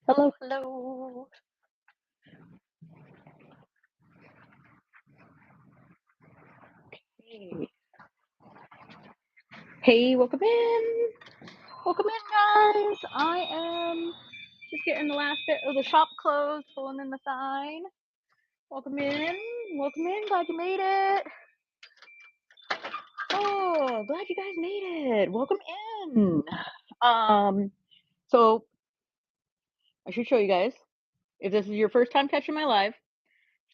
Hello, hello. Hey, hey, welcome in. Welcome in, guys. I am just getting the last bit of the shop closed, pulling in the sign. Welcome in. Welcome in. Glad you made it. Oh, glad you guys made it. Welcome in. Um, so I should show you guys. If this is your first time catching my live,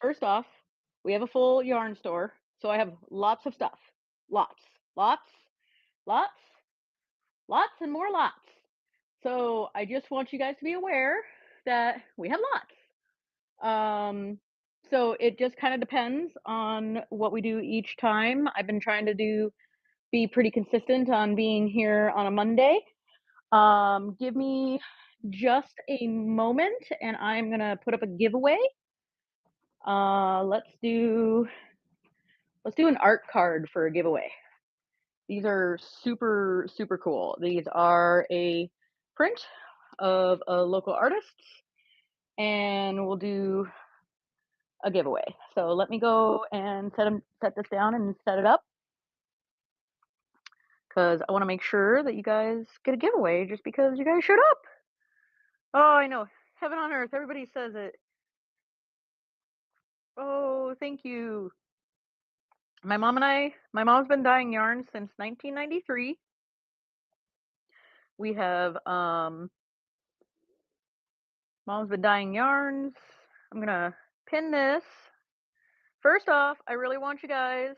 first off, we have a full yarn store. So I have lots of stuff. Lots, lots, lots, lots, and more lots. So I just want you guys to be aware that we have lots. Um, so it just kind of depends on what we do each time. I've been trying to be pretty consistent on being here on a Monday. Give me just a moment and I'm gonna put up a giveaway. Let's do an art card for a giveaway. These are super, super cool. These are a print of a local artist and we'll do a giveaway. So let me go and set this down and set it up because I want to make sure that you guys get a giveaway just because you guys showed up. Oh, I know. Heaven on earth. Everybody says it. Oh, thank you. My mom's been dyeing yarn since 1993. We have mom's been dyeing yarns. I'm going to pin this. First off, I really want you guys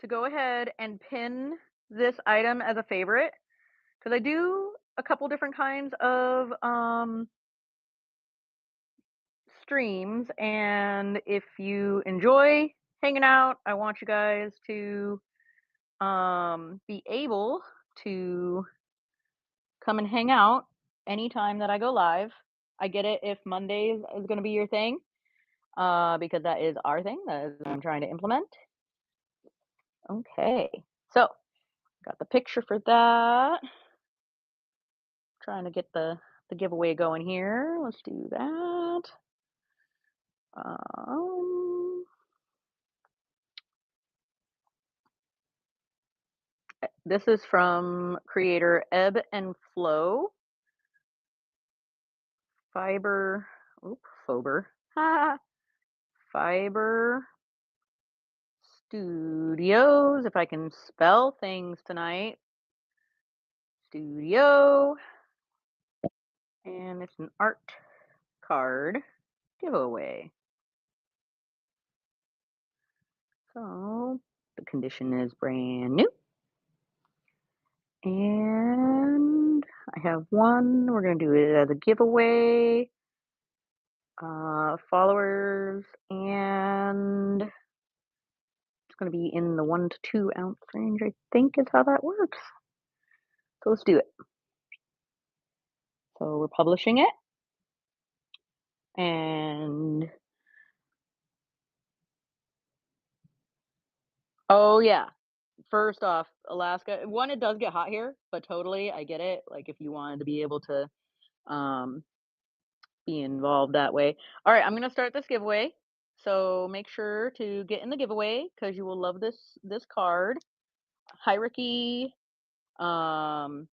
to go ahead and pin this item as a favorite because I do a couple different kinds of streams, and if you enjoy hanging out, I want you guys to be able to come and hang out anytime that I go live. I get it if Mondays is going to be your thing, because that is our thing. That is what I'm trying to implement. Okay, so got the picture for that. Trying to get the giveaway going here. Let's do that. This is from creator Ebb and Flow. Fiber, Fober. Fiber Studios, if I can spell things tonight. Studio. And it's an art card giveaway. So the condition is brand new. And I have one. We're going to do it as a giveaway. Followers, and it's going to be in the 1 to 2 ounce range, I think is how that works. So let's do it. So we're publishing it. And oh yeah, first off, Alaska, one, it does get hot here, but totally, I get it. Like if you wanted to be able to um, be involved that way. All right, I'm gonna start this giveaway. So make sure to get in the giveaway because you will love this card. Hi Ricky. Um,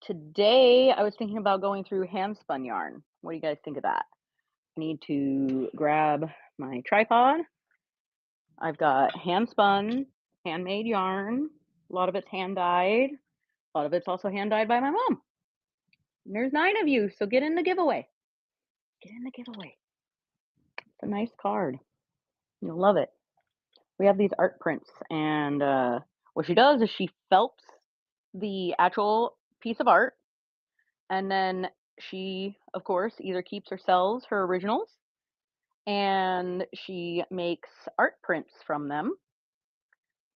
Today I was thinking about going through hand spun yarn. What do you guys think of that? I need to grab my tripod. I've got hand spun, handmade yarn. A lot of it's hand dyed. A lot of it's also hand dyed by my mom. And there's 9 of you, so get in the giveaway. Get in the giveaway. It's a nice card. You'll love it. We have these art prints, and what she does is she felts the actual piece of art, and then she, of course, either keeps or sells her originals, and she makes art prints from them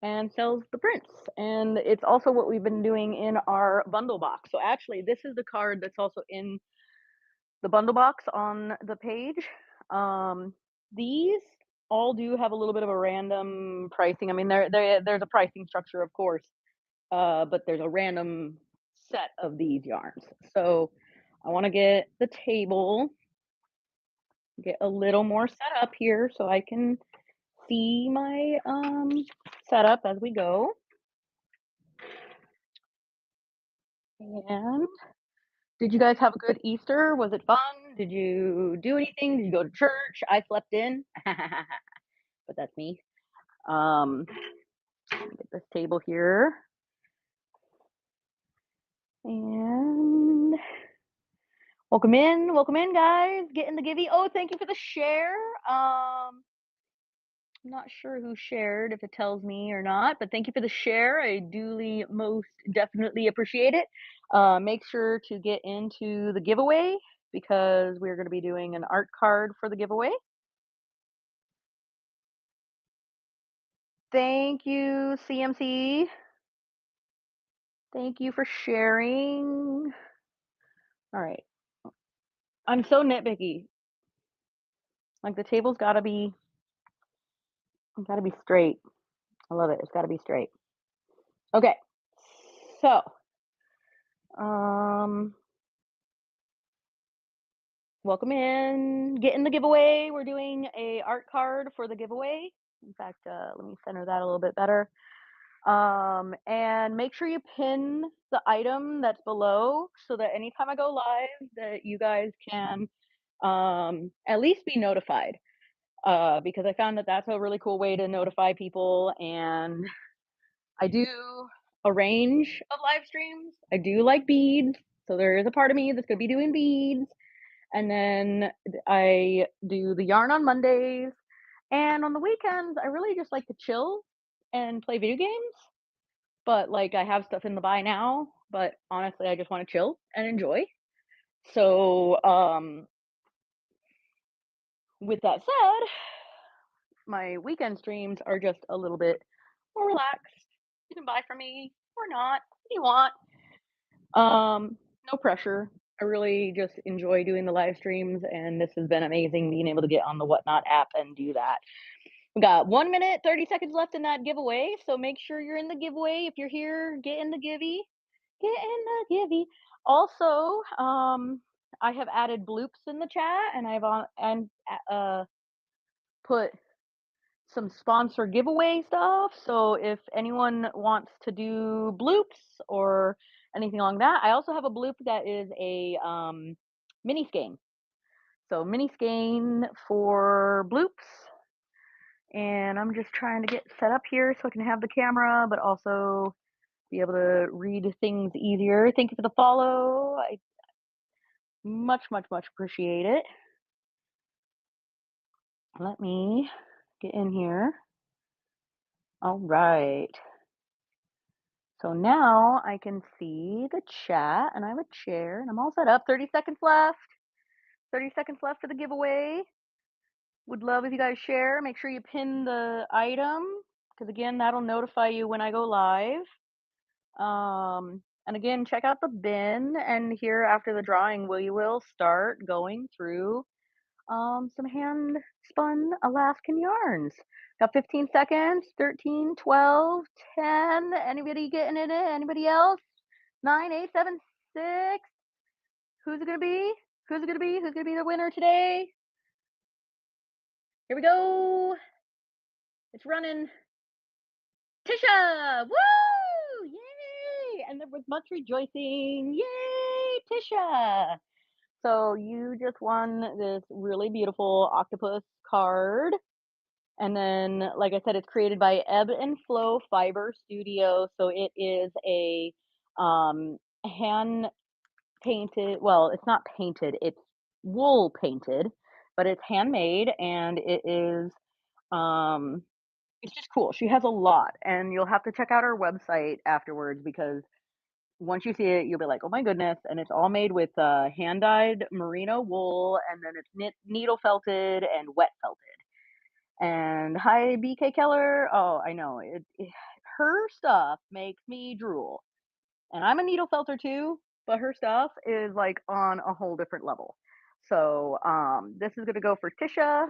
and sells the prints. And it's also what we've been doing in our bundle box. So actually, this is the card that's also in the bundle box on the page. These all do have a little bit of a random pricing. I mean, there's a pricing structure, of course, but there's a random set of these yarns. So I wanna get the table, get a little more set up here so I can see my, setup as we go. And did you guys have a good Easter? Was it fun? Did you do anything? Did you go to church? I slept in, but that's me. Um, let me get this table here. And welcome in, guys. Get in the givey. Oh, thank you for the share. I'm not sure who shared, if it tells me or not, but thank you for the share. I duly, most definitely appreciate it. Make sure to get into the giveaway because we're going to be doing an art card for the giveaway. Thank you, CMC. Thank you for sharing. All right. I'm so nitpicky. Like the table's gotta be straight. I love it. It's gotta be straight. Okay. So, um, welcome in. Get in the giveaway. We're doing a art card for the giveaway. In fact, let me center that a little bit better. And make sure you pin the item that's below so that anytime I go live, that you guys can at least be notified. Because I found that that's a really cool way to notify people. And I do a range of live streams. I do like beads. So there is a part of me that's going to be doing beads. And then I do the yarn on Mondays. And on the weekends, I really just like to chill and play video games. But like I have stuff in the buy now, but honestly, I just want to chill and enjoy. So, with that said, my weekend streams are just a little bit more relaxed. You can buy from me or not if you want. No pressure. I really just enjoy doing the live streams, and this has been amazing being able to get on the Whatnot app and do that. We got 1 minute, 30 seconds left in that giveaway, so make sure you're in the giveaway. If you're here, get in the givey. Get in the givey. Also, I have added bloops in the chat, and I've put some sponsor giveaway stuff. So if anyone wants to do bloops or anything along that, I also have a bloop that is a mini skein. So mini skein for bloops. And I'm just trying to get set up here so I can have the camera, but also be able to read things easier. Thank you for the follow. I much, much, much appreciate it. Let me get in here. All right. So now I can see the chat and I have a chair and I'm all set up. 30 seconds left. 30 seconds left for the giveaway. Would love if you guys share. Make sure you pin the item because again, that'll notify you when I go live. And again, check out the bin and here after the drawing, we will start going through some hand spun Alaskan yarns. Got 15 seconds, 13, 12, 10. Anybody getting in it? Anybody else? 9, 8, 7, 6. Who's it gonna be? Who's it gonna be? Who's gonna be the winner today? Here we go. It's running. Tisha! Woo! Yay! And there was much rejoicing. Yay, Tisha! So you just won this really beautiful octopus card. And then, like I said, it's created by Ebb and Flow Fiber Studio. So it is a hand painted, well, it's not painted, it's wool painted, but it's handmade and it is it's just cool. She has a lot and you'll have to check out her website afterwards because once you see it, you'll be like, "Oh my goodness!" And it's all made with hand dyed merino wool, and then it's needle felted and wet felted. And hi, BK Keller. Oh, I know her stuff makes me drool, and I'm a needle felter too, but her stuff is like on a whole different level. So this is gonna go for Tisha,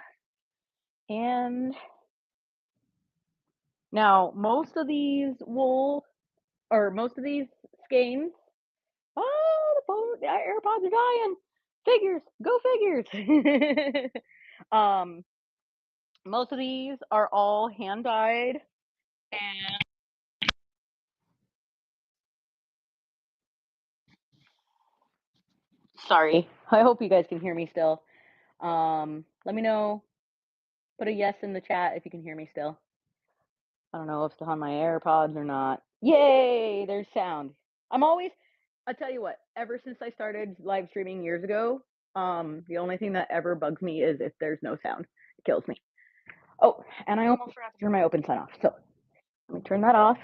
and now most of these wool or most of these skeins Oh, the AirPods are dying. Figures, go figures. um, most of these are all hand dyed, and sorry. I hope you guys can hear me still. Let me know. Put a yes in the chat if you can hear me still. I don't know if it's on my AirPods or not. Yay! There's sound. I'm always I tell you what, ever since I started live streaming years ago, the only thing that ever bugs me is if there's no sound. It kills me. Oh, and I almost forgot to turn my open sign off. So let me turn that off.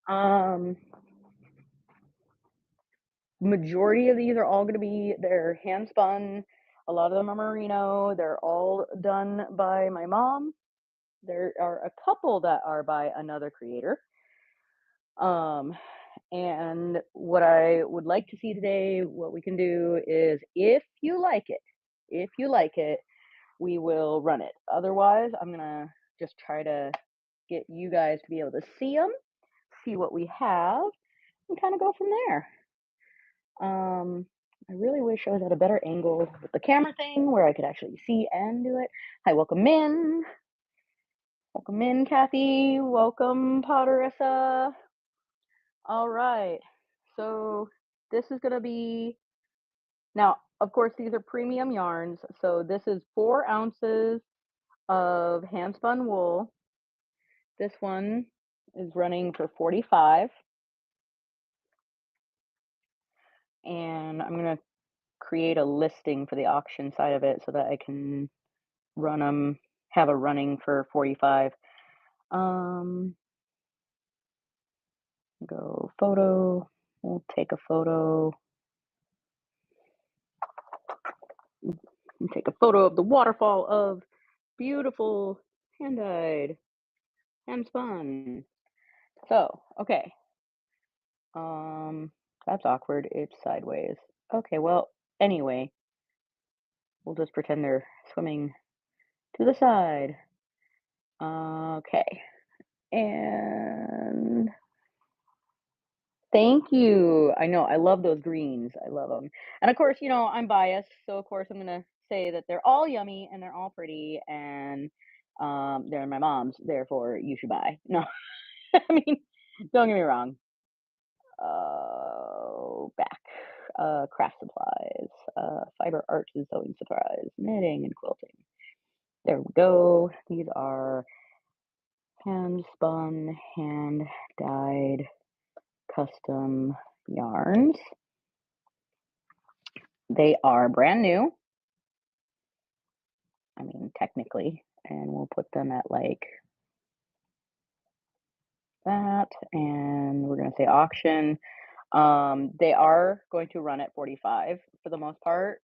Um, Majority of these are all gonna be they're hand spun. A lot of them are merino. They're all done by my mom. There are a couple that are by another creator. Um, and what I would like to see today, what we can do is if you like it, we will run it. Otherwise, I'm gonna just try to get you guys to be able to see them, see what we have, and kind of go from there. I really wish I was at a better angle with the camera thing where I could actually see and do it. Hi, welcome in. Welcome in, Kathy. Welcome, Potteressa. All right. So this is going to be now, of course, these are premium yarns. So this is 4 ounces of hand spun wool. This one is running for 45. And I'm going to create a listing for the auction side of it so that I can run them, have a running for 45. Go photo. We'll take a photo. Take a photo of the waterfall of beautiful hand dyed, hand spun. So, okay. That's awkward. It's sideways. Okay, well, anyway, we'll just pretend they're swimming to the side. Okay. And thank you. I know, I love those greens. I love them. And of course, I'm biased, so of course I'm gonna say that they're all yummy and they're all pretty and they're my mom's, therefore you should buy. No, I mean, don't get me wrong. Back. Craft supplies, fiber art and sewing supplies, knitting and quilting. There we go. These are hand spun, hand dyed, custom yarns. They are brand new. I mean, technically, and we'll put them at like that, and we're going to say auction. They are going to run at 45 for the most part.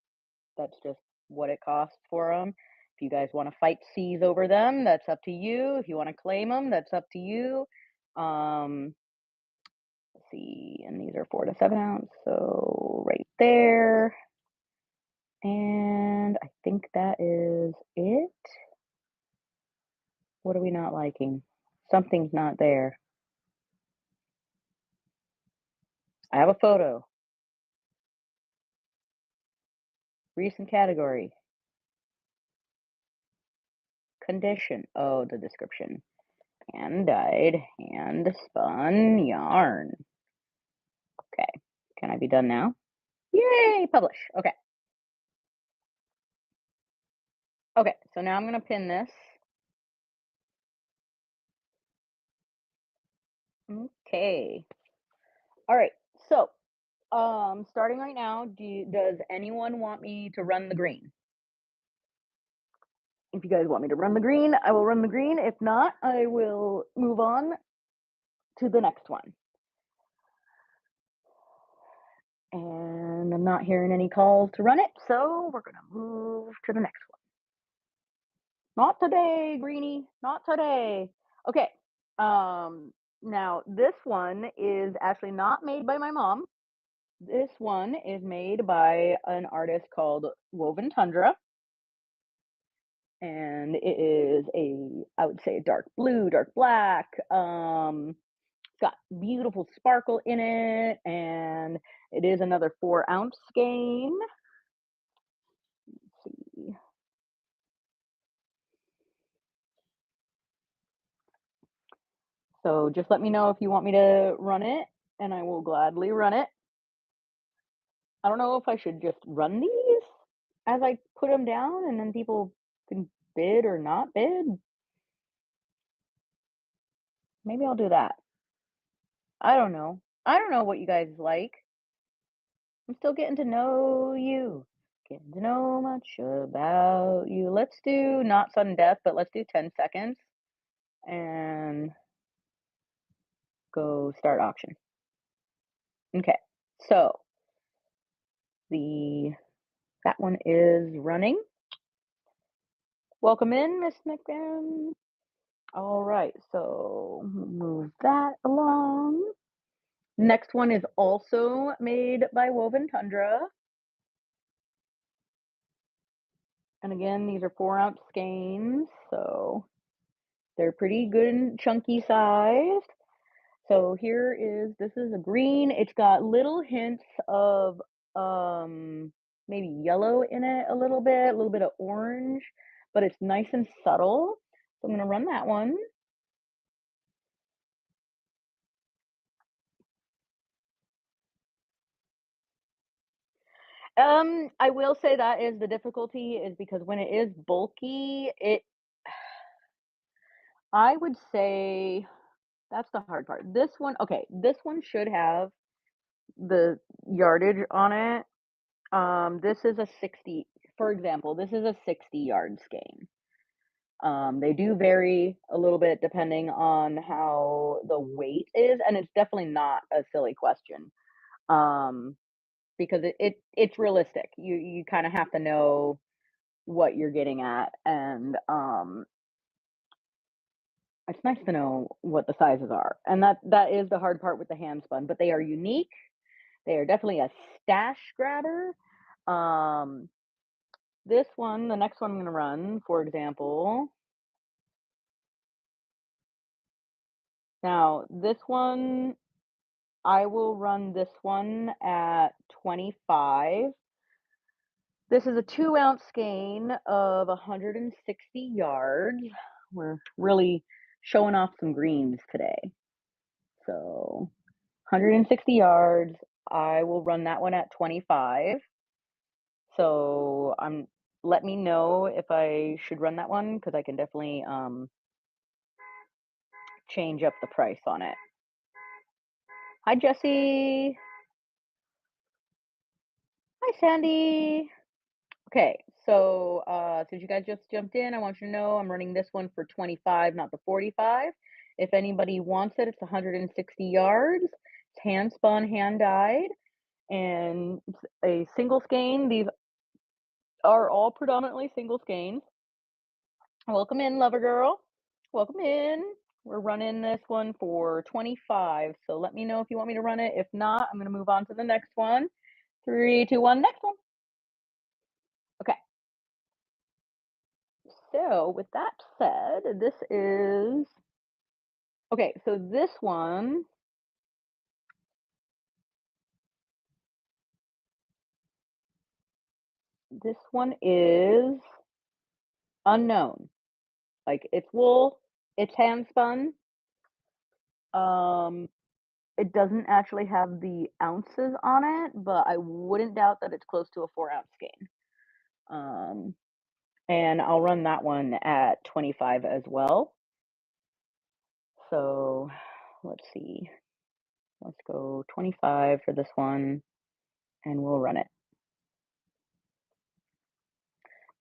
That's just what it costs for them. If you guys want to fight seas over them, that's up to you. If you want to claim them, that's up to you. Let's see, and these are 4 to 7 ounce, so right there. And I think that is it. What are we not liking? Something's not there. I have a photo. Recent category. Condition. Oh, the description. Hand dyed, hand spun yarn. Okay. Can I be done now? Yay! Publish. Okay. Okay. So now I'm going to pin this. Okay. All right. So, starting right now, does anyone want me to run the green? If you guys want me to run the green, I will run the green. If not, I will move on to the next one. And I'm not hearing any calls to run it, so we're going to move to the next one. Not today, Greenie. Not today. Okay. Now this one is actually not made by my mom. This one is made by an artist called Woven Tundra. And it is I would say, dark blue, dark black. got beautiful sparkle in it, and it is another 4-ounce skein. Let's see. So just let me know if you want me to run it, and I will gladly run it. I don't know if I should just run these as I put them down, and then people can bid or not bid. Maybe I'll do that. I don't know. I don't know what you guys like. I'm still getting to know you. Getting to know much about you. Let's do not sudden death, but let's do 10 seconds and go start auction. Okay. So the that one is running. Welcome in, Miss McMahon. All right, so move that along. Next one is also made by Woven Tundra. And again, these are 4-ounce skeins, so they're pretty good and chunky sized. So this is a green. It's got little hints of maybe yellow in it a little bit of orange, but it's nice and subtle. So I'm gonna run that one. I will say that is the difficulty is because when it is bulky, I would say that's the hard part. This one should have the yardage on it. This is a 60, for example, this is a 60-yard skein. They do vary a little bit depending on how the weight is, and it's definitely not a silly question. Um, because it's realistic. You kind of have to know what you're getting at, and it's nice to know what the sizes are. And that is the hard part with the hand spun, but they are unique. They are definitely a stash grabber. Um, the next one I'm gonna run, for example. Now, this one, I will run this one at 25. This is a 2-ounce skein of 160 yards. We're really showing off some greens today. So 160 yards. I will run that one at 25. So let me know if I should run that one because I can definitely change up the price on it. Hi Jesse. Hi Sandy. Okay, so since you guys just jumped in, I want you to know I'm running this one for 25, not the 45. If anybody wants it, it's 160 yards. It's hand spun, hand dyed, and it's a single skein. These are all predominantly single skeins. Welcome in, lover girl. Welcome in. We're running this one for 25. So let me know if you want me to run it. If not, I'm going to move on to the next one. 3, 2, 1, next one. Okay. So with that said, okay, so this one is unknown. Like it's wool, it's hand spun. Um, it doesn't actually have the ounces on it, but I wouldn't doubt that it's close to a 4-ounce skein. And I'll run that one at 25 as well. So let's see. Let's go 25 for this one and we'll run it.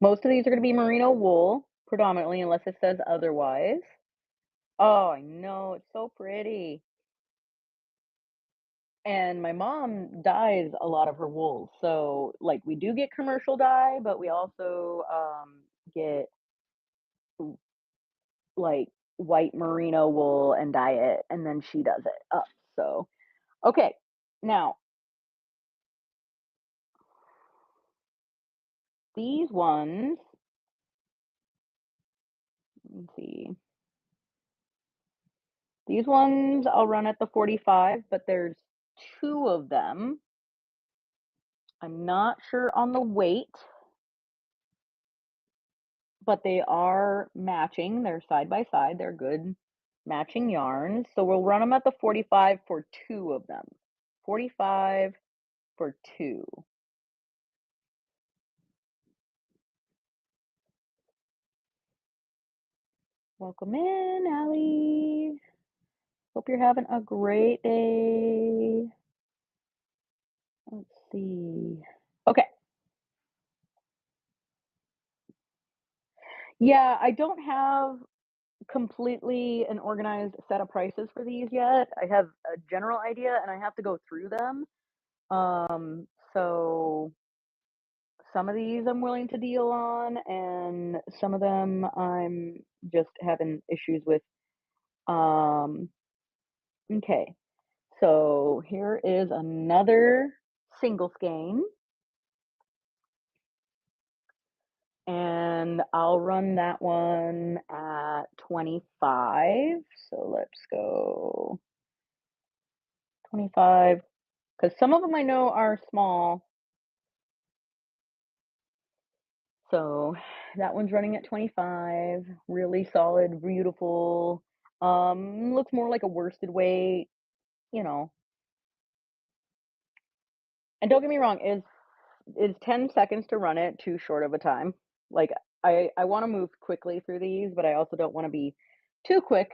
Most of these are going to be merino wool predominantly, unless it says otherwise. Oh, I know. It's so pretty. And my mom dyes a lot of her wool. So, like, we do get commercial dye, but we also get like white merino wool and dye it, and then she does it up. So, okay. Now, these ones, let's see. These ones I'll run at the 45, but there's 2 of them. I'm not sure on the weight, but they are matching. They're side by side. They're good matching yarns. So we'll run them at the 45 for 2 of them. 45 for 2. Welcome in, Allie. Hope you're having a great day. Let's see. Okay. Yeah, I don't have completely an organized set of prices for these yet. I have a general idea and I have to go through them. So some of these I'm willing to deal on, and some of them I'm just having issues with. Um, okay, so here is another single skein, and I'll run that one at 25. So let's go 25, because some of them I know are small. So that one's running at 25, really solid, beautiful. Looks more like a worsted weight, you know. And don't get me wrong, is 10 seconds to run it too short of a time? Like I want to move quickly through these, but I also don't want to be too quick.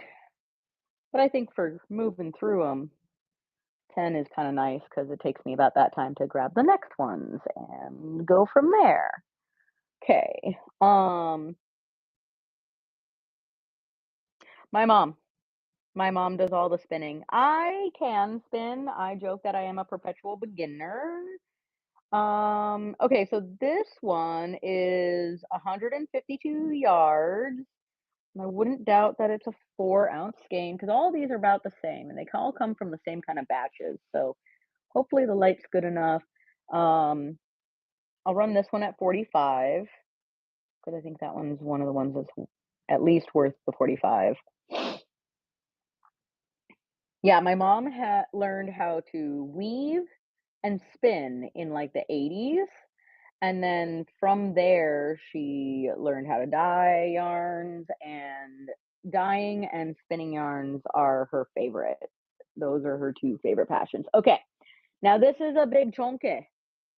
But I think for moving through them, 10 is kind of nice because it takes me about that time to grab the next ones and go from there. Okay. My mom. My mom does all the spinning. I can spin. I joke that I am a perpetual beginner. Okay, so this one is 152 yards. And I wouldn't doubt that it's a 4-ounce skein because all of these are about the same and they all come from the same kind of batches. So hopefully the light's good enough. Um, I'll run this one at 45 because I think that one's one of the ones that's at least worth the 45. Yeah, my mom had learned how to weave and spin in like the 80s. And then from there, she learned how to dye yarns, and dyeing and spinning yarns are her favorite. Those are her 2 favorite passions. Okay, now this is a big chunky.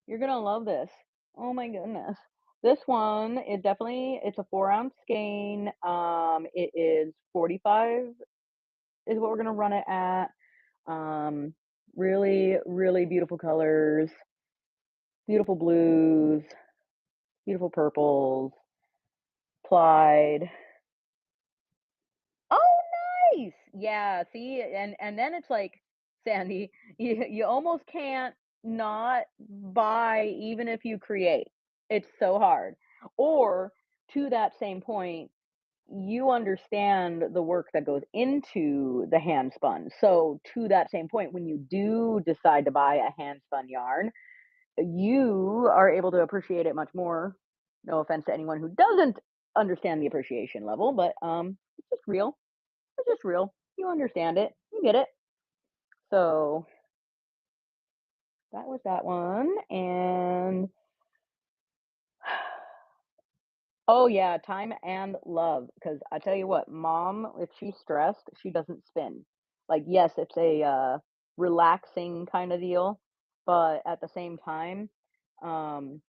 You're gonna love this. Oh my goodness. This one is definitely it's a 4-ounce skein. It is 45 is what we're gonna run it at. Um, really, really beautiful colors, beautiful blues, beautiful purples, applied. Oh, nice! Yeah, see, and then it's like, Sandy, you almost can't not buy even if you create. It's so hard. Or to that same point, you understand the work that goes into the hand spun. So to that same point, when you do decide to buy a hand spun yarn, you are able to appreciate it much more. No offense to anyone who doesn't understand the appreciation level, but it's just real. It's just real. You understand it. You get it. So that was that one. And oh yeah, time and love. Because I tell you what, mom, if she's stressed, she doesn't spin. Like, yes, it's a relaxing kind of deal, but at the same time, um,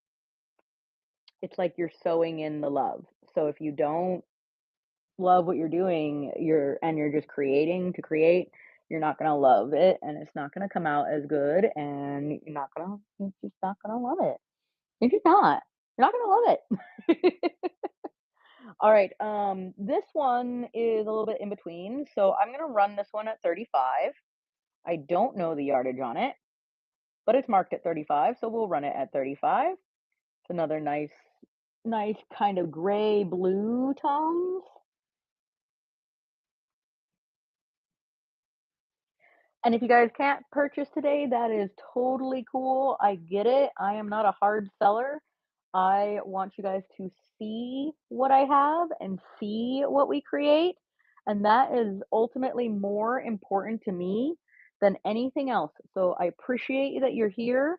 it's like you're sewing in the love. So if you don't love what you're doing, you're just creating to create, you're not gonna love it and it's not gonna come out as good and you're just not gonna love it. You're just not. You're not gonna love it. All right, this one is a little bit in between. So I'm gonna run this one at 35. I don't know the yardage on it, but it's marked at 35, so we'll run it at 35. It's another nice kind of gray blue tones. And if you guys can't purchase today, that is totally cool. I get it. I am not a hard seller. I want you guys to see what I have and see what we create. And that is ultimately more important to me than anything else. So I appreciate that you're here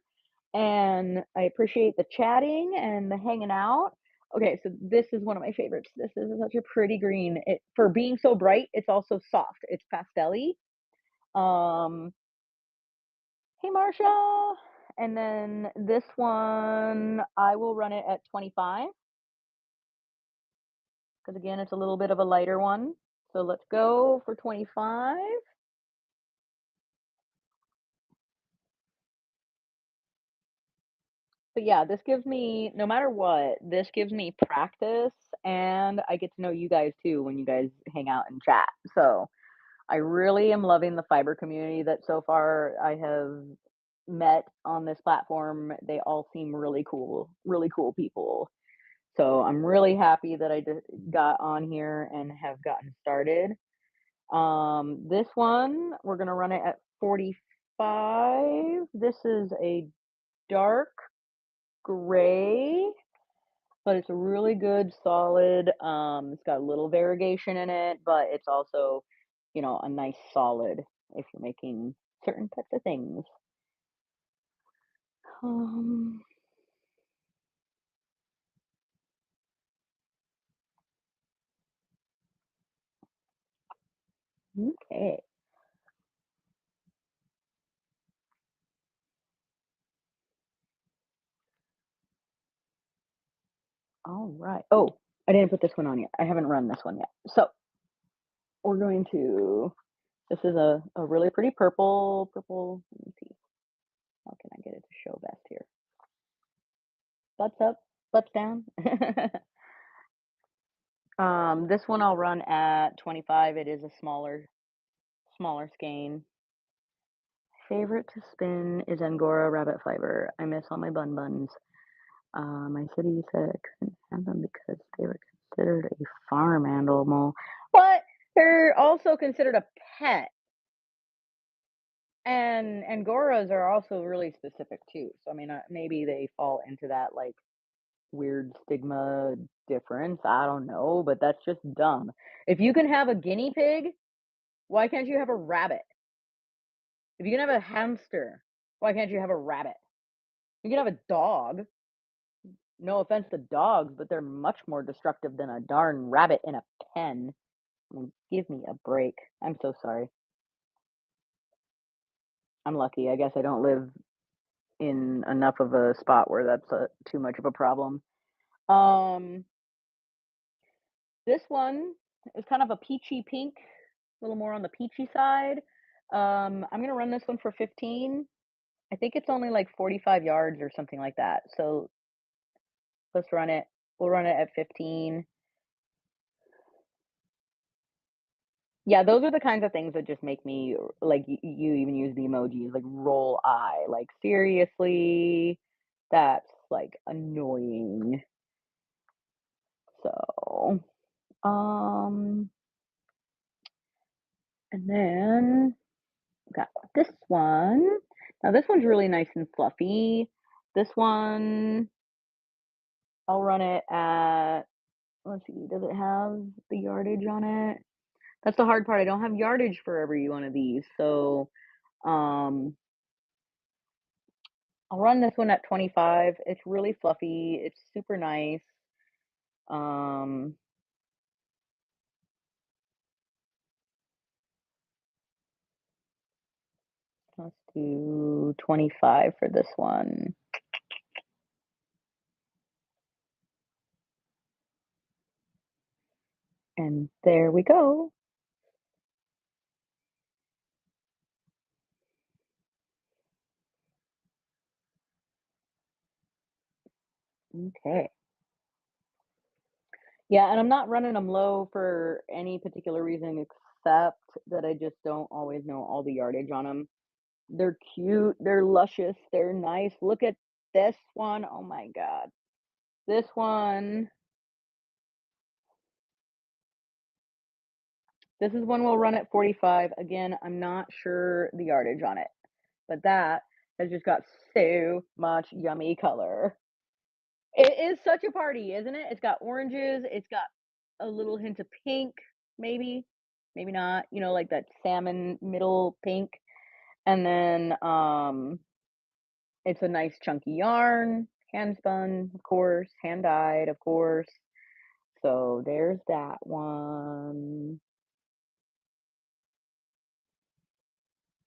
and I appreciate the chatting and the hanging out. Okay, so this is one of my favorites. This is such a pretty green. It for being so bright, it's also soft. It's pastelly. Um, hey Marsha. And then this one, I will run it at 25 because again, it's a little bit of a lighter one. So let's go for 25. But yeah, this gives me no matter what, this gives me practice and I get to know you guys too when you guys hang out and chat. So I really am loving the fiber community that so far I have met on this platform. They all seem really cool people. So I'm really happy that got on here and have gotten started. This one, we're gonna run it at 45. This is a dark gray, but it's a really good solid, it's got a little variegation in it, but it's also, a nice solid if you're making certain types of things. Um, okay. All right. Oh, I didn't put this one on yet. I haven't run this one yet. So we're going to, this is a really pretty purple. Let me see. How can I get it to show best here? Butts up, butts down. This one I'll run at 25. It is a smaller skein. Favorite to spin is Angora rabbit fiber. I miss all my bun buns. My city said I couldn't have them because they were considered a farm animal. But they're also considered a pet. And Angoras are also really specific too. So I mean, maybe they fall into that like weird stigma difference. I don't know, but that's just dumb. If you can have a guinea pig, why can't you have a rabbit? If you can have a hamster, why can't you have a rabbit? You can have a dog. No offense to dogs, but they're much more destructive than a darn rabbit in a pen. I mean, give me a break. I'm so sorry. I'm lucky. I guess I don't live in enough of a spot where that's too much of a problem. Um, this one is kind of a peachy pink, a little more on the peachy side. I'm gonna run this one for 15. I think it's only like 45 yards or something like that. So let's run it. We'll run it at 15. Yeah, those are the kinds of things that just make me like you even use the emojis like roll eye. Like seriously, that's like annoying. So, um, and then got this one. Now this one's really nice and fluffy. This one, I'll run it at, let's see, does it have the yardage on it? That's the hard part. I don't have yardage for every one of these. So, um, I'll run this one at 25. It's really fluffy. It's super nice. Um, let's do 25 for this one. And there we go. Okay. Yeah, and I'm not running them low for any particular reason except that I just don't always know all the yardage on them. They're cute, they're luscious, they're nice. Look at this one. Oh my god. This one, this is one we'll run at 45. Again, I'm not sure the yardage on it, but that has just got so much yummy color. It is such a party, isn't it? It's got oranges, it's got a little hint of pink, maybe. maybe not, you know, like that salmon middle pink. And then it's a nice chunky yarn, hand spun, of course, hand dyed, of course. So there's that one.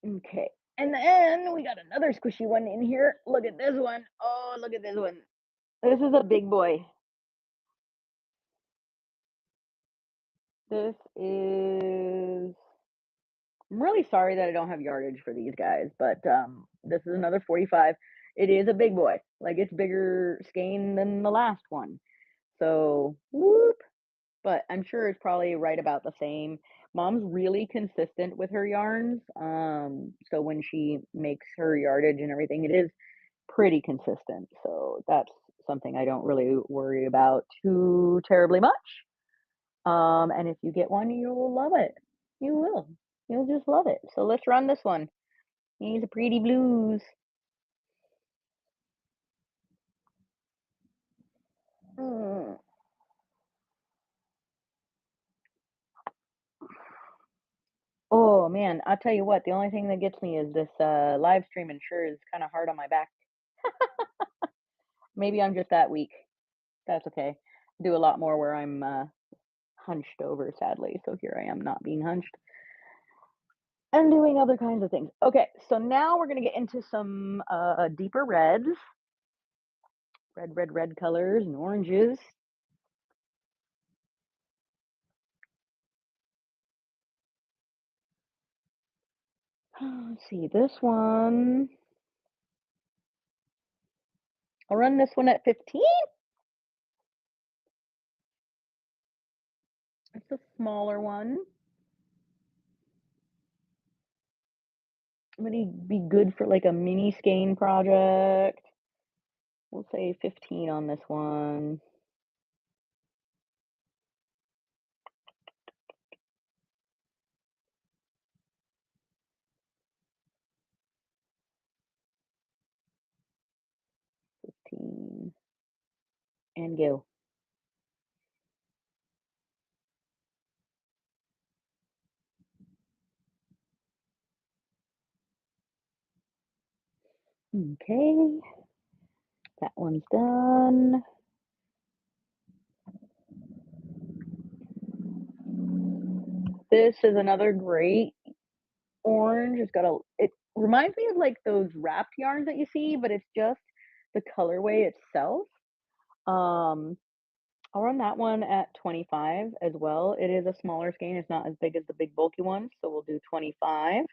Okay. And then we got another squishy one in here. Look at this one. Oh, look at this one. This is a big boy. This is I'm really sorry that I don't have yardage for these guys, but this is another 45. It is a big boy. Like it's bigger skein than the last one. So, whoop. But I'm sure it's probably right about the same. Mom's really consistent with her yarns. So when she makes her yardage and everything, it is pretty consistent. So that's something I don't really worry about too terribly much. And if you get one, you'll love it. You will. You'll just love it. So let's run this one. He's a pretty blues. Mm. Oh man, I'll tell you what, the only thing that gets me is this live streaming sure is kind of hard on my back. Maybe I'm just that weak. That's okay. Do a lot more where I'm hunched over, sadly. So here I am not being hunched and doing other kinds of things. Okay, so now we're gonna get into some deeper reds, red colors and oranges. Let's see, this one. I'll run this one at 15. It's a smaller one. Would he be good for like a mini skein project? We'll say 15 on this one. And go. Okay, that one's done. This is another great orange. It reminds me of like those wrapped yarns that you see, but it's just the colorway itself. Um, I'll run that one at 25 as well. It is a smaller skein. It's not as big as the big bulky ones, so we'll do 25.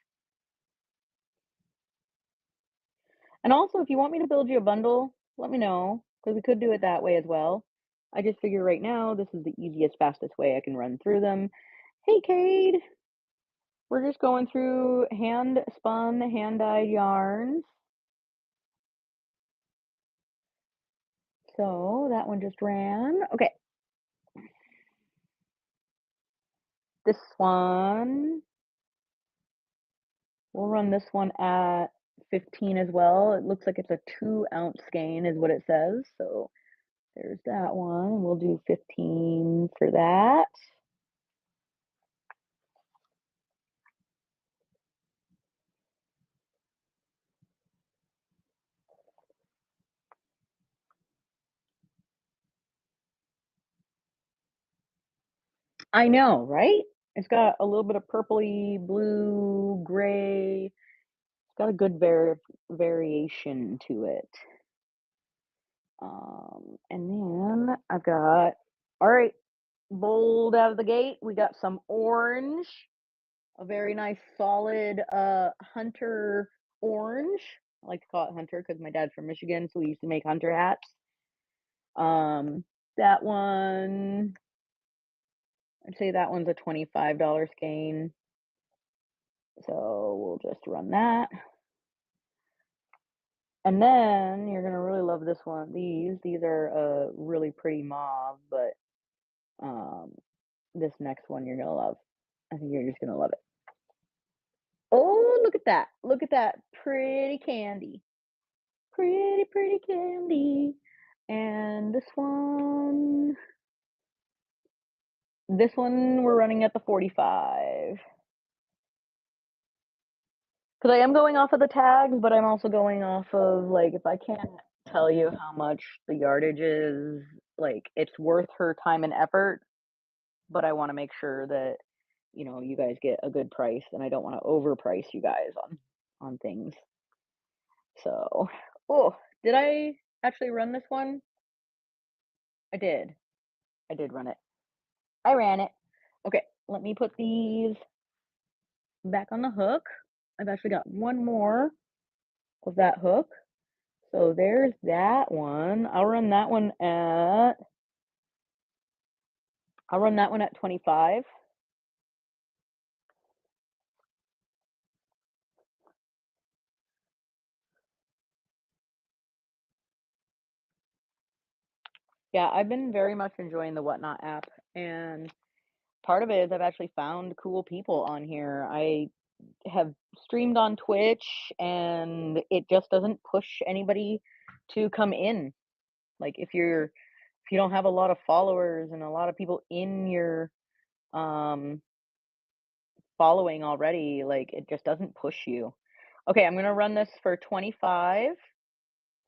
And also, if you want me to build you a bundle, let me know because we could do it that way as well. I just figure right now this is the easiest, fastest way I can run through them. Hey, Cade. We're just going through hand spun, hand dyed yarns. So that one just ran. Okay. This one, we'll run this one at 15 as well. It looks like it's a 2-ounce skein is what it says. So there's that one. We'll do 15 for that. I know, right? It's got a little bit of purpley, blue, gray. It's got a good variation to it. And then I've got, all right, bold out of the gate. We got some orange, a very nice solid hunter orange. I like to call it hunter because my dad's from Michigan, so we used to make hunter hats. That one, I'd say that one's a $25 skein. So we'll just run that. And then you're gonna really love this one. These are a really pretty mauve, but this next one you're gonna love. I think you're just gonna love it. Oh, look at that! Look at that pretty candy, pretty candy. And this one, This one we're running at the 45. 'Cause I am going off of the tags, but I'm also going off of, like, if I can't tell you how much the yardage is, like, it's worth her time and effort, but I wanna make sure that, you guys get a good price, and I don't wanna overprice you guys on things. So oh, did I actually run this one? I did. I did run it. I ran it. Okay, let me put these back on the hook. I've actually got one more of that hook. So there's that one. I'll run that one at 25. Yeah, I've been very much enjoying the Whatnot app, and part of it is I've actually found cool people on here. I have streamed on Twitch, and it just doesn't push anybody to come in. Like, if you don't have a lot of followers and a lot of people in your, um, following already, like, it just doesn't push you. Okay, I'm gonna run this for 25.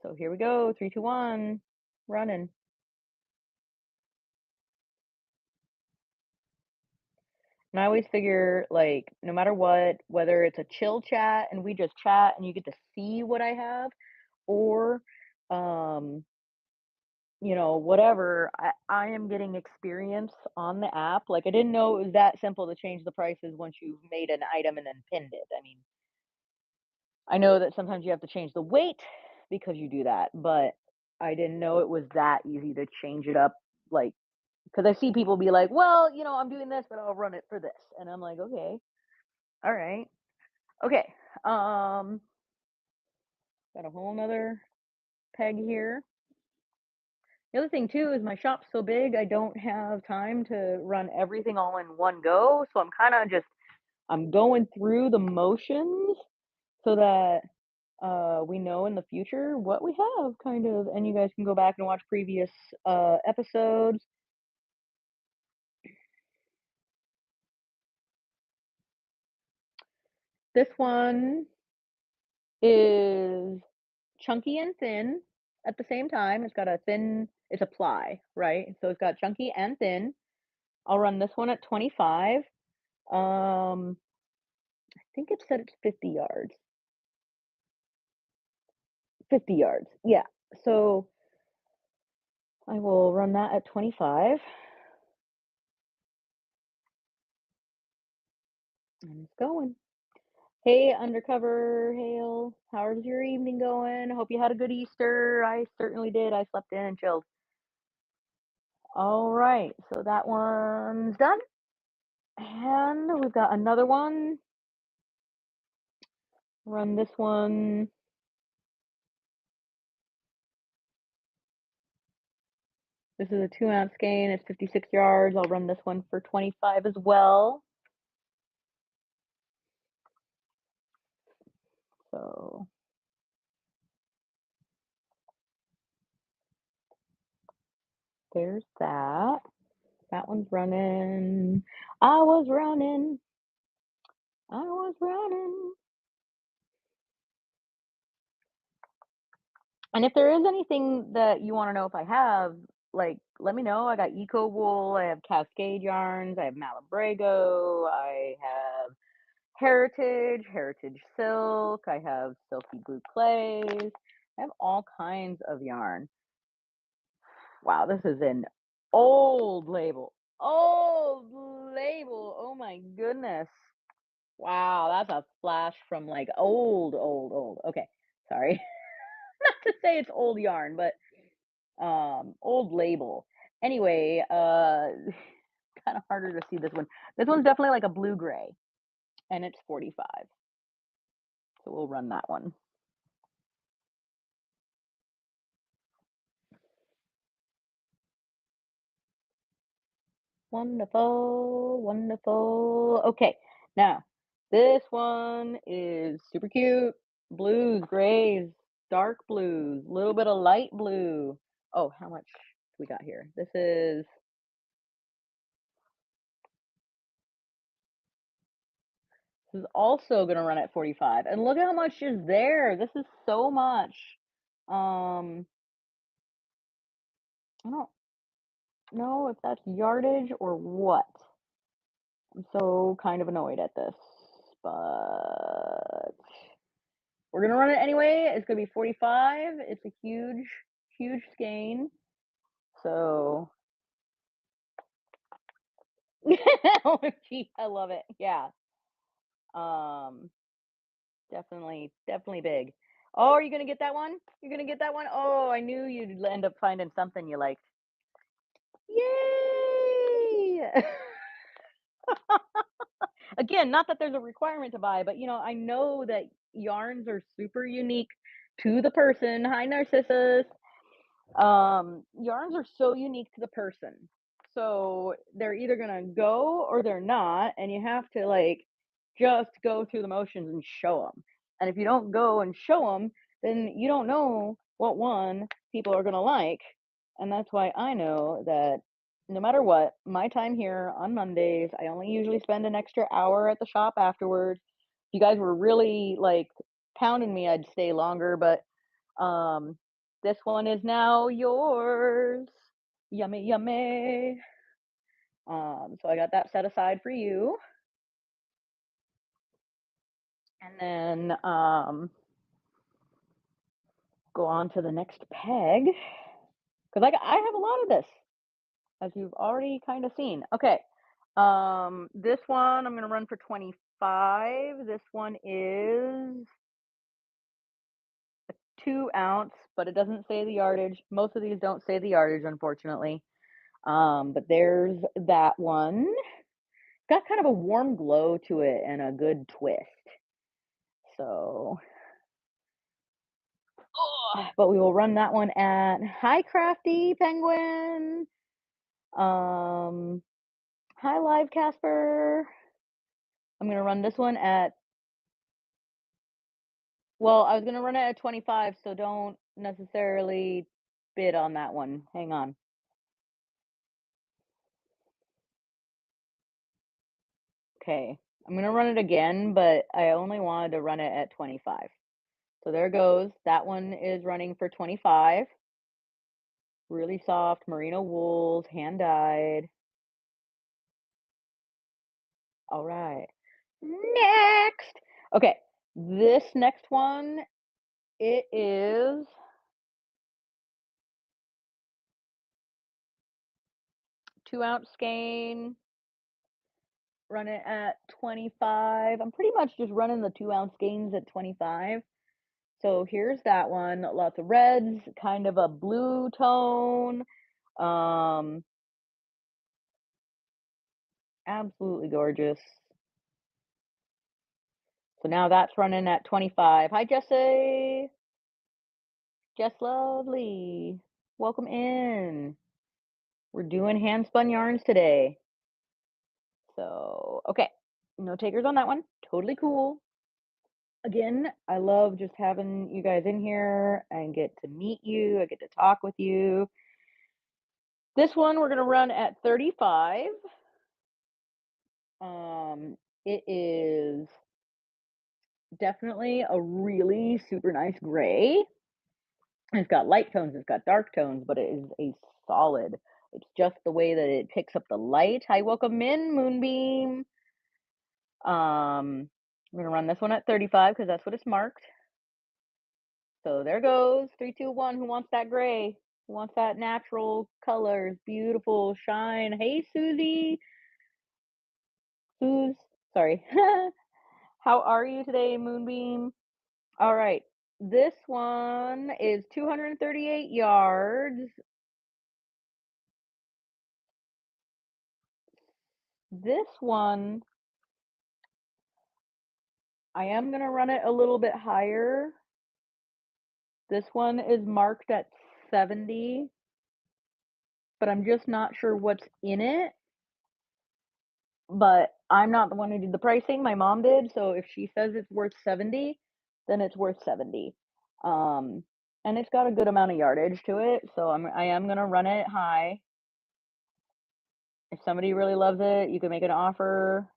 So here we go, 3, 2, 1, running. And I always figure, like, no matter what, whether it's a chill chat and we just chat and you get to see what I have, or, um, whatever, I am getting experience on the app. Like, I didn't know it was that simple to change the prices once you've made an item and then pinned it. I mean, I know that sometimes you have to change the weight because you do that, but I didn't know it was that easy to change it up, like, because I see people be like, "Well, I'm doing this, but I'll run it for this." And I'm like, "Okay. All right. Okay. Um, got a whole nother peg here." The other thing too is my shop's so big, I don't have time to run everything all in one go, so I'm going through the motions so that we know in the future what we have kind of, and you guys can go back and watch previous episodes. This one is chunky and thin at the same time. It's a ply, right? So it's got chunky and thin. I'll run this one at 25. I think it said it's 50 yards. 50 yards. Yeah. So I will run that at 25. And it's going. Hey, Undercover Hail. How's your evening going? Hope you had a good Easter. I certainly did. I slept in and chilled. All right. So that one's done. And we've got another one. Run this one. This is a 2-ounce skein. It's 56 yards. I'll run this one for 25 as well. So there's that. That one's running. I was running. I was running. And if there is anything that you want to know if I have, like, let me know. I got Eco Wool, I have Cascade Yarns, I have Malabrego, I have Heritage Silk, I have Silky Blue Clays. I have all kinds of yarn. Wow, this is an old label. Old label. Oh my goodness. Wow, that's a flash from like old, old, old. Okay, sorry. Not to say it's old yarn, but old label. Anyway, kind of harder to see this one. This one's definitely like a blue gray, and it's 45. So we'll run that one. Wonderful, wonderful. Okay, now this one is super cute. Blues, grays, dark blues, a little bit of light blue. Oh, how much we got here? This is This is also gonna run at 45, and look at how much is there. This is so much. Um, I don't know if that's yardage or what. I'm so kind of annoyed at this, but we're gonna run it anyway. It's gonna be 45. It's a huge, huge skein. So OMG, I love it. Yeah. Um, definitely big. Oh, are you gonna get that one? You're gonna get that one? Oh, I knew you'd end up finding something you liked. Yay! Again, not that there's a requirement to buy, but I know that yarns are super unique to the person. Hi, Narcissus. Yarns are so unique to the person. So they're either gonna go or they're not, and you have to like just go through the motions and show them. And if you don't go and show them, then you don't know what one people are gonna like. And that's why I know that no matter what, my time here on Mondays, I only usually spend an extra hour at the shop afterwards. If you guys were really like pounding me, I'd stay longer, but um this one is now yours. Yummy, yummy. So I got that set aside for you. And then go on to the next peg. Because I have a lot of this, as you've already kind of seen. Okay. This one I'm gonna run for 25. This one is 2 ounce, but it doesn't say the yardage. Most of these don't say the yardage, unfortunately. But there's that one. Got kind of a warm glow to it and a good twist. So, but we will run that one at Hi Crafty Penguin. Um, Hi Live Casper. I'm gonna run this one at. Well, I was gonna run it at 25, so don't necessarily bid on that one. Hang on. Okay, I'm gonna run it again, but I only wanted to run it at 25. So there goes. That one is running for 25. Really soft merino wools, hand dyed. All right. Next. Okay. This next one, it is 2 ounce skein. Run it at 25. I'm pretty much just running the 2 ounce skeins at 25. So here's that one. Lots of reds, kind of a blue tone. Um, Absolutely gorgeous. So now that's running at 25. Hi, Jesse. Jess Lovely. Welcome in. We're doing hand spun yarns today. So, okay. No takers on that one. Totally cool. Again, I love just having you guys in here and get to meet you. I get to talk with you. This one we're going to run at 35. It is definitely a really super nice gray. It's got light tones, it's got dark tones, but it is a solid. It's just the way that it picks up the light. Hi, welcome in, Moonbeam. I'm gonna run this one at 35 because that's what it's marked. So there goes. 3, 2, 1. Who wants that gray? Who wants that natural colors? Beautiful shine. Hey, Susie. Sorry. How are you today, Moonbeam? All right. This one is 238 yards. This one, I am going to run it a little bit higher. This one is marked at 70, but I'm just not sure what's in it. But I'm not the one who did the pricing. My mom did. So if she says it's worth 70, then it's worth 70. And it's got a good amount of yardage to it. So I am going to run it high. If somebody really loves it, you can make an offer.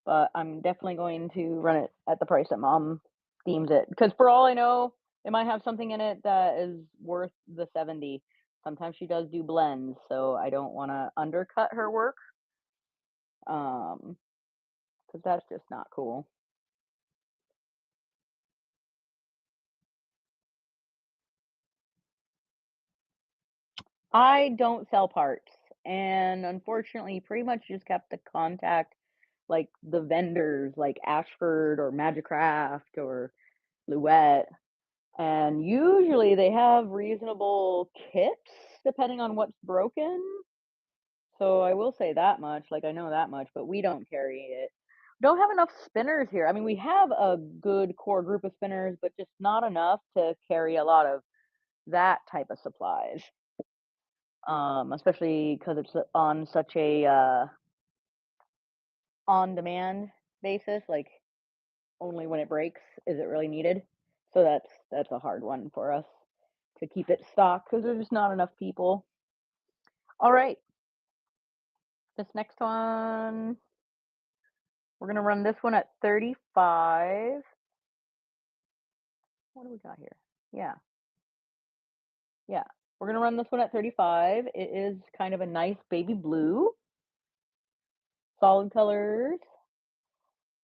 but I'm definitely going to run it at the price that mom deems it. Because for all I know, it might have something in it that is worth the 70. Sometimes she does do blends, so I don't want to undercut her work. Because that's just not cool. I don't sell parts, and unfortunately, pretty much just kept the contact, like the vendors, like Ashford or Magicraft or Luette, and usually they have reasonable kits depending on what's broken. So I will say that much, like I know that much, but we don't carry it. Don't have enough spinners here. I mean, we have a good core group of spinners, but just not enough to carry a lot of that type of supplies. Especially because it's on such a on demand basis, like only when it breaks is it really needed. So that's a hard one for us to keep it stocked because there's just not enough people. All right, this next one, we're gonna run this one at 35. What do we got here? Yeah, yeah. We're gonna run this one at 35. It is kind of a nice baby blue, solid colors.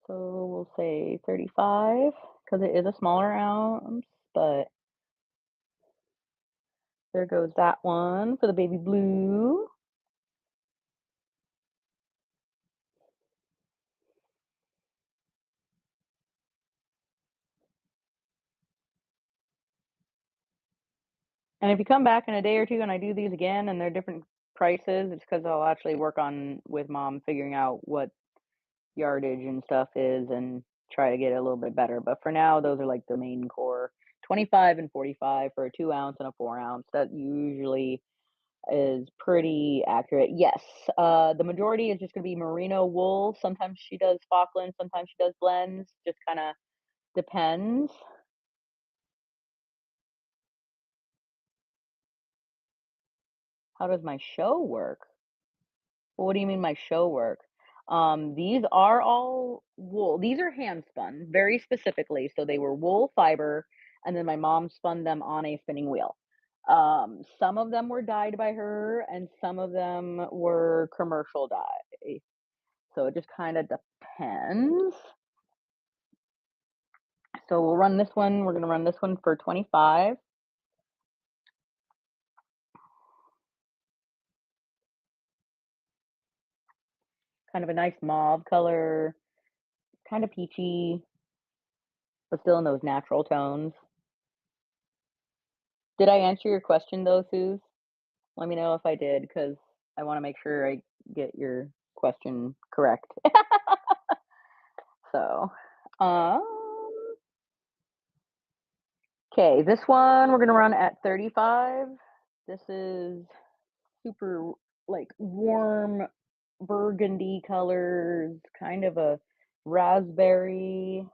So we'll say 35 because it is a smaller ounce, but there goes that one for the baby blue. And if you come back in a day or two and I do these again and they're different prices, it's because I'll actually work on with mom figuring out what yardage and stuff is and try to get it a little bit better. But for now, those are like the main core 25 and 45 for a 2 ounce and a 4 ounce. That usually is pretty accurate. Yes, the majority is just going to be merino wool. Sometimes she does Falkland, sometimes she does blends. Just kind of depends. How does my show work? Well, what do you mean my show work? These are all wool. These are hand spun very specifically. So they were wool fiber, and then my mom spun them on a spinning wheel. Some of them were dyed by her, and some of them were commercial dye. So it just kind of depends. So we'll run this one. We're going to run this one for 25. Kind of a nice mauve color, kind of peachy, but still in those natural tones. Did I answer your question though, Suze? Let me know if I did, because I want to make sure I get your question correct. So, um, okay, this one we're gonna run at 35. This is super like warm burgundy colors, kind of a raspberry.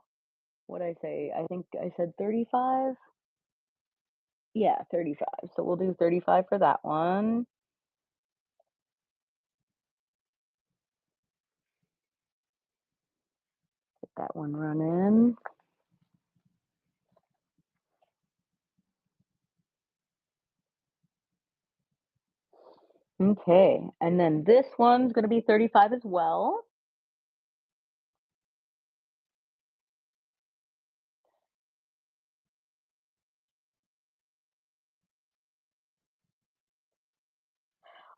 What I say? I think I said 35. Yeah, 35. So we'll do 35 for that one. Get that one running. Okay, and then this one's gonna be 35 as well.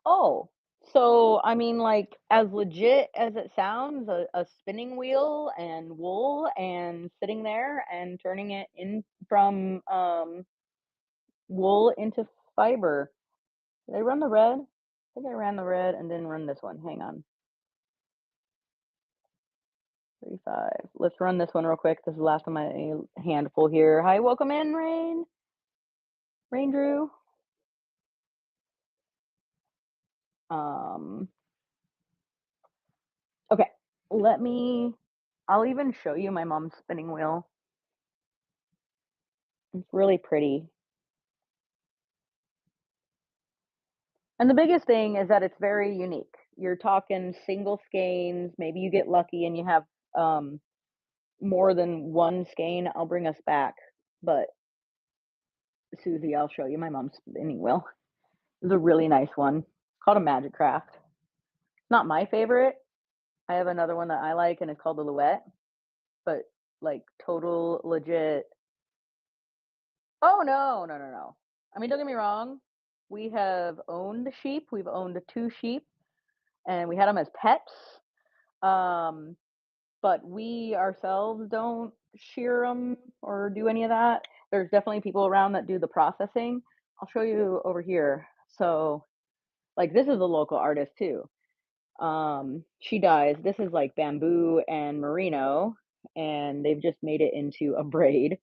Oh, so I mean, like, as legit as it sounds, a spinning wheel and wool and sitting there and turning it in from wool into fiber. Did I run the red? I think I ran the red and then run this one. Hang on. 35. Let's run this one real quick. This is the last of my handful here. Hi, welcome in, Rain. Rain Drew. Um, okay, let me I'll even show you my mom's spinning wheel. It's really pretty. And the biggest thing is that it's very unique. You're talking single skeins, maybe you get lucky and you have um, more than one skein, I'll bring us back. But Susie, I'll show you my mom's spinning wheel. It's a really nice one. It's called a Magic Craft. Not my favorite. I have another one that I like, and it's called the Louette, but, like, total legit. Oh, no, no, no, no. I mean, don't get me wrong, we have owned sheep, we've owned 2 sheep, and we had them as pets, um, but we ourselves don't shear them or do any of that. There's definitely people around that do the processing. I'll show you over here. So, like, this is a local artist too. She dyes this is, like, bamboo and merino, and they've just made it into a braid,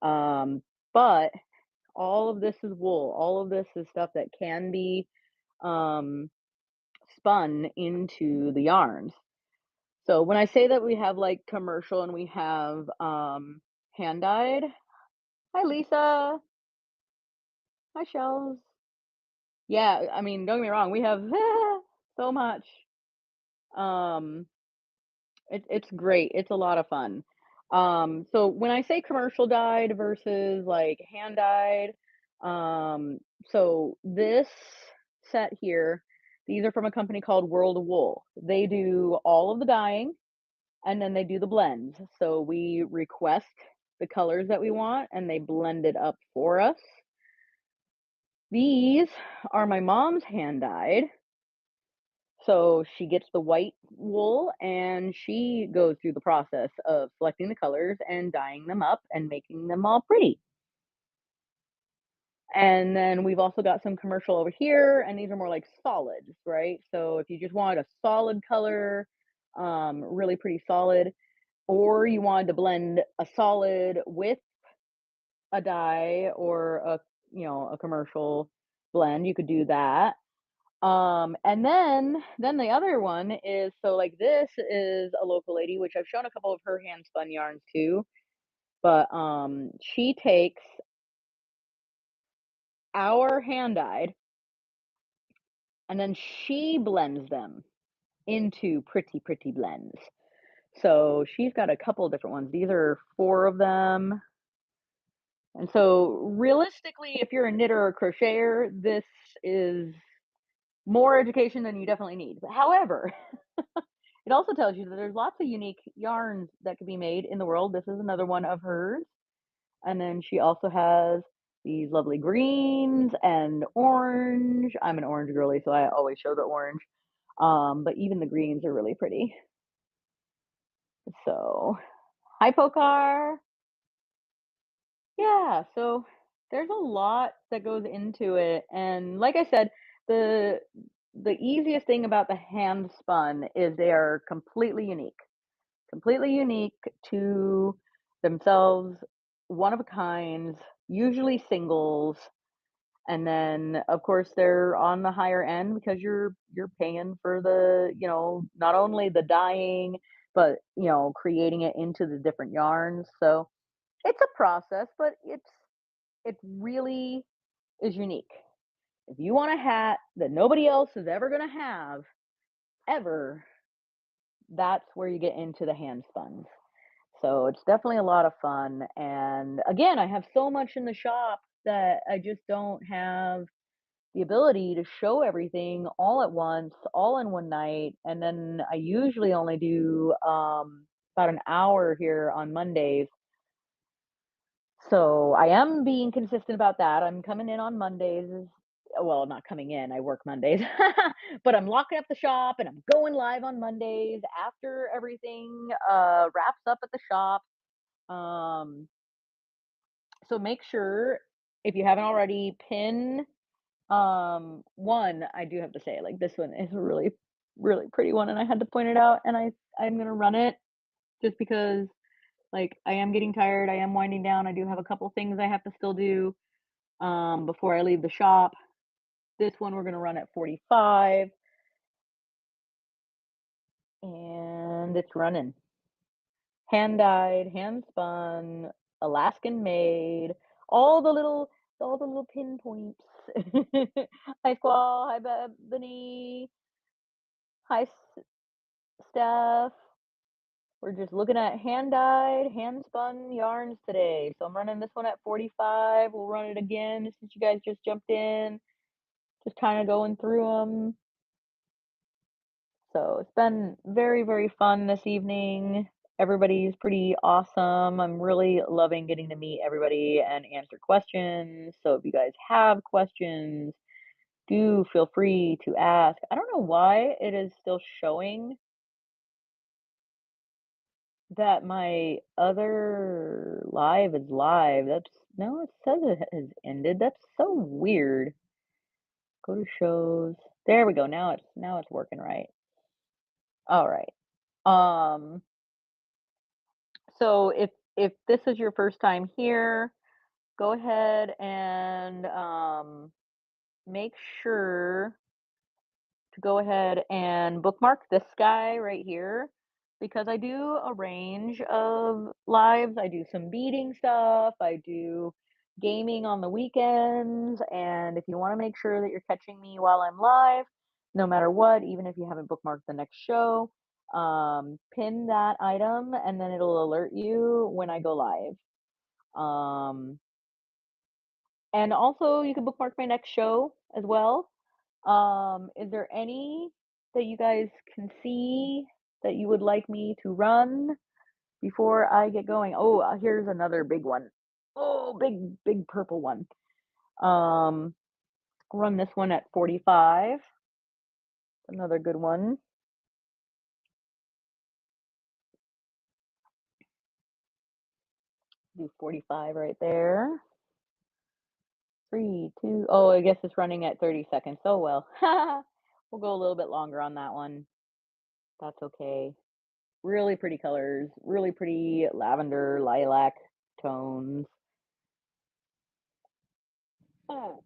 but all of this is wool. All of this is stuff that can be, um, spun into the yarns. So when I say that we have, like, commercial and we have, hand dyed. Hi, Lisa. Hi, Shells. Yeah, I mean, don't get me wrong, we have so much. Um, it's great. It's a lot of fun. So when I say commercial dyed versus, like, hand dyed, um, so this set here, these are from a company called World of Wool. They do all of the dyeing, and then they do the blends. So we request the colors that we want, and they blend it up for us. These are my mom's hand dyed. So she gets the white wool and she goes through the process of selecting the colors and dyeing them up and making them all pretty. And then we've also got some commercial over here, and these are more like solids, right? So if you just wanted a solid color, really pretty solid, or you wanted to blend a solid with a dye or a commercial blend, you could do that. And then the other one is so like this is a local lady, which I've shown a couple of her hand spun yarns too, but she takes our hand dyed and then she blends them into pretty, pretty blends. So she's got a couple different ones. These are 4 of them. And so realistically, if you're a knitter or crocheter, this is more education than you definitely need. However, it also tells you that there's lots of unique yarns that could be made in the world. This is another one of hers. And then she also has these lovely greens and orange. I'm an orange girly, so I always show the orange. But even the greens are really pretty. So, hi, Pokar. Yeah, so there's a lot that goes into it. And like I said, the the easiest thing about the hand spun is they are completely unique to themselves, one of a kinds, usually singles, and then of course they're on the higher end because you're paying for the, not only the dyeing, but creating it into the different yarns. So it's a process, but it really is unique. If you want a hat that nobody else is ever going to have ever, that's where you get into the hand spun. So it's definitely a lot of fun. And again, I have so much in the shop that I just don't have the ability to show everything all at once, all in one night. And then I usually only do about an hour here on Mondays. So I am being consistent about that. I'm coming in on Mondays. Well, not coming in, I work Mondays, but I'm locking up the shop and I'm going live on Mondays after everything wraps up at the shop. Um, so make sure if you haven't already pin one, I do have to say, like, this one is a really, really pretty one, and I had to point it out, and I'm gonna run it just because, like, I am getting tired, I am winding down, I do have a couple things I have to still do before I leave the shop. This one we're gonna run at 45, and it's running. Hand dyed, hand spun, Alaskan made, all the little all the little pinpoints. Hi Squall, hi Bethany, hi Steph. We're just looking at hand-dyed, hand-spun yarns today. So I'm running this one at 45. We'll run it again since you guys just jumped in. Just kind of going through them. So it's been very, very fun this evening. Everybody's pretty awesome. I'm really loving getting to meet everybody and answer questions. So if you guys have questions, do feel free to ask. I don't know why it is still showing that my other live is live. That's no, it says it has ended. That's so weird. Go to shows. There we go. Now it's working right. All right. Um, so if this is your first time here, go ahead and make sure to go ahead and bookmark this guy right here because I do a range of lives. I do some beading stuff, I do gaming on the weekends, and if you want to make sure that you're catching me while I'm live, no matter what, even if you haven't bookmarked the next show, pin that item and then it'll alert you when I go live. Um, and also, you can bookmark my next show as well. Is there any that you guys can see that you would like me to run before I get going? Oh, here's another big one. Oh, big purple one. Run this one at 45. Another good one. Do 45 right there. 3, 2. Oh, I guess it's running at 30 seconds. Oh well. We'll go a little bit longer on that one. That's okay. Really pretty colors, really pretty lavender, lilac tones. Oh.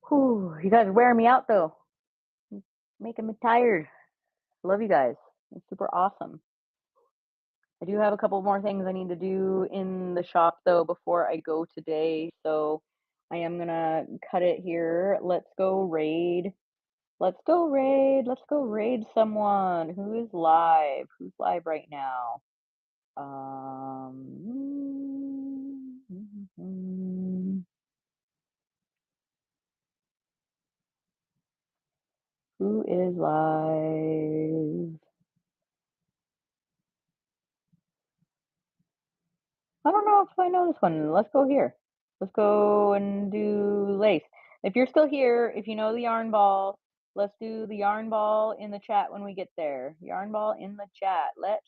Whew, you guys are wearing me out though. Making me tired. Love you guys. It's super awesome. I do have a couple more things I need to do in the shop though before I go today. So I am gonna cut it here. Let's go raid. Let's go raid. Let's go raid someone. Who is live? Who's live right now? Who is live? I don't know if I know this one. Let's go here. Let's go and do lace. If you're still here, if you know the yarn ball, let's do the yarn ball in the chat when we get there. Yarn ball in the chat. Let's